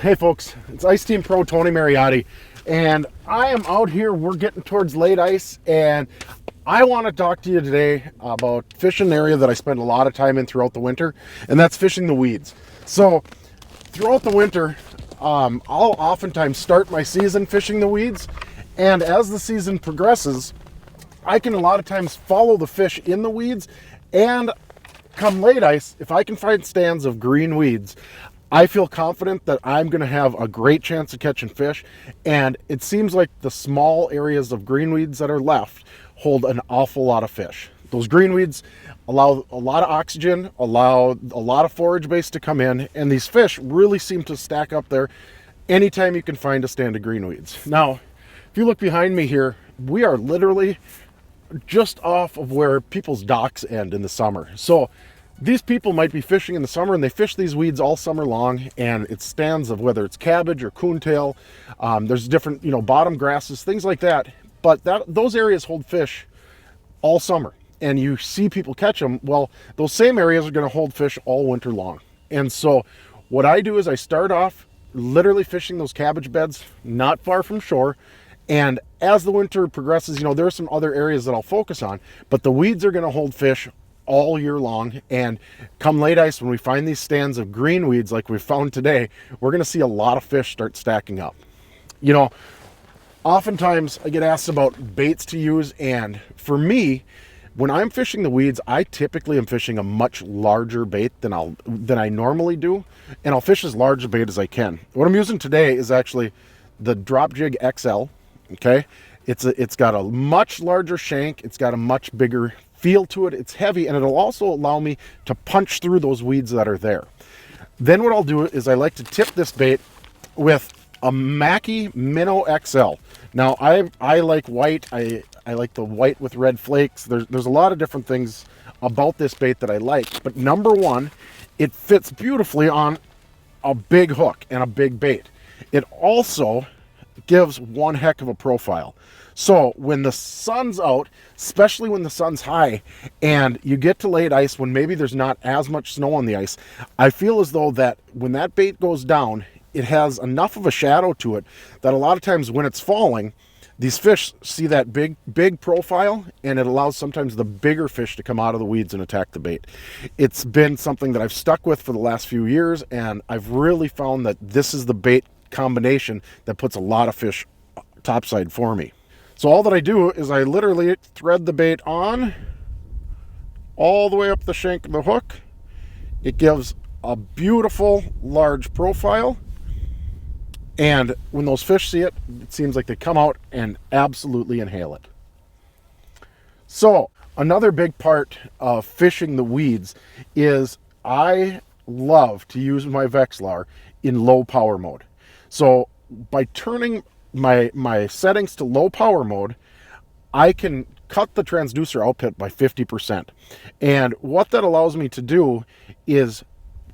Hey folks, it's Ice Team Pro Tony Mariotti, and I am out here. We're getting towards late ice, and I want to talk to you today about fishing an area that I spend a lot of time in throughout the winter, and that's fishing the weeds. So throughout the winter, I'll oftentimes start my season fishing the weeds, and as the season progresses, I can a lot of times follow the fish in the weeds, and come late ice, if I can find stands of green weeds, I feel confident that I'm going to have a great chance of catching fish. And it seems like the small areas of green weeds that are left hold an awful lot of fish. Those green weeds allow a lot of oxygen, allow a lot of forage base to come in, and these fish really seem to stack up there anytime you can find a stand of green weeds. Now, if you look behind me here, we are literally just off of where people's docks end in the summer. So these people might be fishing in the summer, and they fish these weeds all summer long, and it stands of whether it's cabbage or coontail. There's different, bottom grasses, things like that. But those areas hold fish all summer, and you see people catch them. Well, those same areas are going to hold fish all winter long. And so what I do is I start off literally fishing those cabbage beds not far from shore. And as the winter progresses, there are some other areas that I'll focus on, but the weeds are going to hold fish all year long. And come late ice, when we find these stands of green weeds like we found today, we're going to see a lot of fish start stacking up. Oftentimes I get asked about baits to use, and for me, when I'm fishing the weeds, I typically am fishing a much larger bait than I normally do, and I'll fish as large a bait as I can. What I'm using today is actually the Drop Jig XL. Okay, it's got a much larger shank, it's got a much bigger feel to it, it's heavy, and it'll also allow me to punch through those weeds that are there. Then what I'll do is I like to tip this bait with a Mackie Minnow XL. Now I like white, I like the white with red flakes. There's a lot of different things about this bait that I like, but number one, it fits beautifully on a big hook and a big bait. It also gives one heck of a profile. So when the sun's out, especially when the sun's high and you get to late ice when maybe there's not as much snow on the ice, I feel as though that when that bait goes down, it has enough of a shadow to it that a lot of times when it's falling, these fish see that big profile, and it allows sometimes the bigger fish to come out of the weeds and attack the bait. It's been something that I've stuck with for the last few years, and I've really found that this is the bait combination that puts a lot of fish topside for me. So all that I do is I literally thread the bait on all the way up the shank of the hook. It gives a beautiful large profile, and when those fish see it, it seems like they come out and absolutely inhale it. So another big part of fishing the weeds is I love to use my Vexilar in low power mode. So by turning my settings to low power mode, I can cut the transducer output by 50%. And what that allows me to do is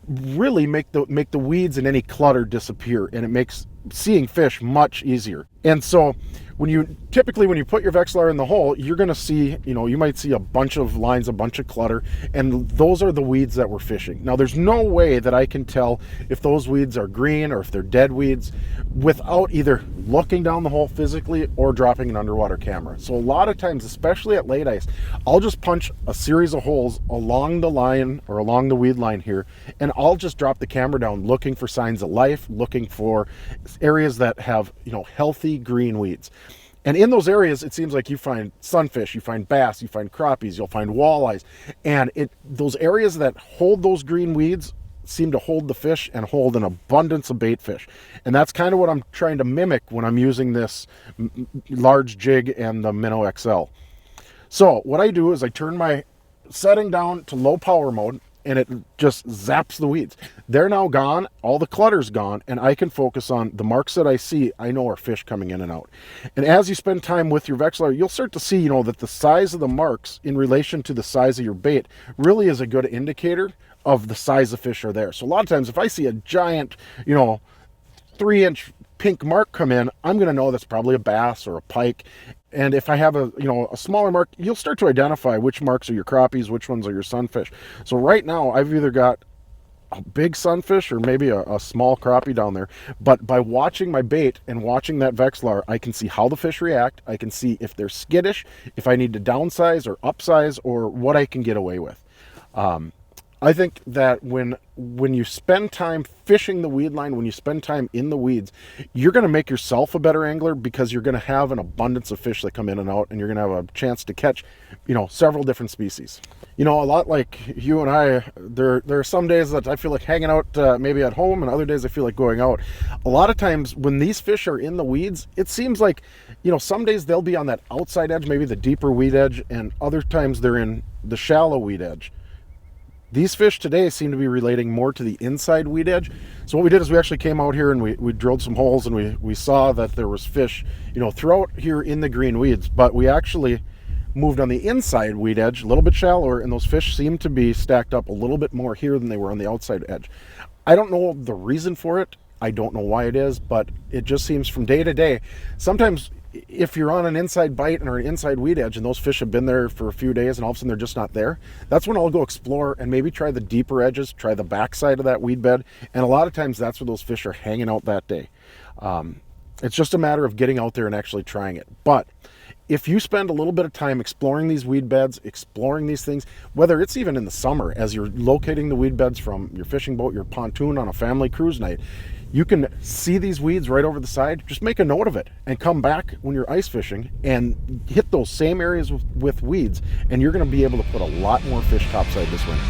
really make the weeds and any clutter disappear, and it makes seeing fish much easier. And so when you put your Vexilar in the hole, you're going to see, you might see a bunch of lines, a bunch of clutter, and those are the weeds that we're fishing. Now, there's no way that I can tell if those weeds are green or if they're dead weeds without either looking down the hole physically or dropping an underwater camera. So a lot of times, especially at late ice, I'll just punch a series of holes along the line or along the weed line here, and I'll just drop the camera down looking for signs of life, looking for areas that have, healthy green weeds. And in those areas, it seems like you find sunfish, you find bass, you find crappies, you'll find walleyes. And those areas that hold those green weeds seem to hold the fish and hold an abundance of bait fish. And that's kind of what I'm trying to mimic when I'm using this large jig and the Minnow XL. So what I do is I turn my setting down to low power mode, and it just zaps the weeds. They're now gone, all the clutter's gone, and I can focus on the marks that I see, I know are fish coming in and out. And as you spend time with your Vexilar, you'll start to see, that the size of the marks in relation to the size of your bait really is a good indicator of the size of fish are there. So a lot of times if I see a giant, 3-inch pink mark come in, I'm going to know that's probably a bass or a pike. And if I have a smaller mark, you'll start to identify which marks are your crappies, which ones are your sunfish. So right now I've either got a big sunfish or maybe a small crappie down there. But by watching my bait and watching that Vexilar, I can see how the fish react. I can see if they're skittish, if I need to downsize or upsize, or what I can get away with. I think that when you spend time fishing the weed line, when you spend time in the weeds, you're going to make yourself a better angler, because you're going to have an abundance of fish that come in and out, and you're going to have a chance to catch, several different species. A lot like you and I, there are some days that I feel like hanging out maybe at home, and other days I feel like going out. A lot of times when these fish are in the weeds, it seems like, some days they'll be on that outside edge, maybe the deeper weed edge, and other times they're in the shallow weed edge. These fish today seem to be relating more to the inside weed edge. So what we did is we actually came out here and we drilled some holes, and we saw that there was fish, throughout here in the green weeds, but we actually moved on the inside weed edge, a little bit shallower, and those fish seem to be stacked up a little bit more here than they were on the outside edge. I don't know the reason for it. I don't know why it is, but it just seems from day to day. Sometimes if you're on an inside bite or an inside weed edge and those fish have been there for a few days and all of a sudden they're just not there, that's when I'll go explore and maybe try the deeper edges, try the backside of that weed bed. And a lot of times that's where those fish are hanging out that day. It's just a matter of getting out there and actually trying it. But if you spend a little bit of time exploring these weed beds, exploring these things, whether it's even in the summer as you're locating the weed beds from your fishing boat, your pontoon on a family cruise night, you can see these weeds right over the side. Just make a note of it and come back when you're ice fishing and hit those same areas with weeds, and you're going to be able to put a lot more fish topside this winter.